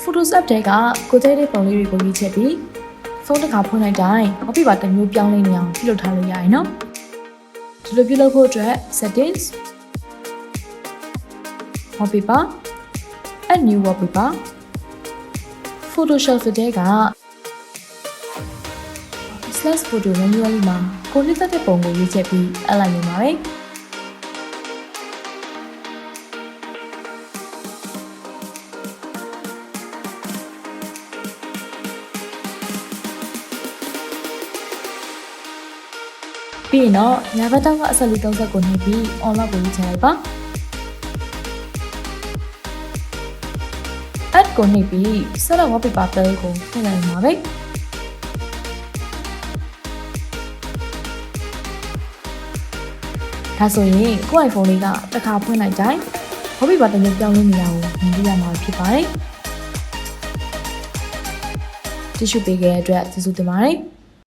Photos app တွေကကိုယ်တဲ့ပုံလေးတွေကိုရေးချက်ပြီးဖုန်းတစ်ခါဖွင့်လိုက်တိုင်း Wallpaper တစ်မျိုးပြောင်းလဲနေအောင်ပြုလုပ်ထားလို့ရရင်နော်ဒီလိုပြုလုပ်ဖို့အတွက် Settings Wallpaper Add New Wallpaper Photoshop တွေကslash photo manually မှာကိုနှစ်သက်တဲ့ပုံကိုရေးချက်ပြီးအပ်လိုက်နေပါမယ်ပြီးရင်တော့ညာဘက်တောက်ကအဆက်လေး30ကိုနှိပ်ပြီး on lock ကိုရေးချလိုက်ပါ add ကိုနှိပ်ပြီး set up wallpaper play ကိုထည့်လိုက်ပါမယ်ဒါဆိုရင်ကိုယ့် iPhone လေးကတစ်ခါဖွင့်လိုက်တိုင်း wallpaper တစ်မျိုးပြောင်းလဲနေတာကိုမြင်တွေ့ရမှာဖြစ်ပါတယ်ကြည့်ရှုပေးခဲ့တဲ့အတွက်ကျေးဇူးတင်ပါတယ်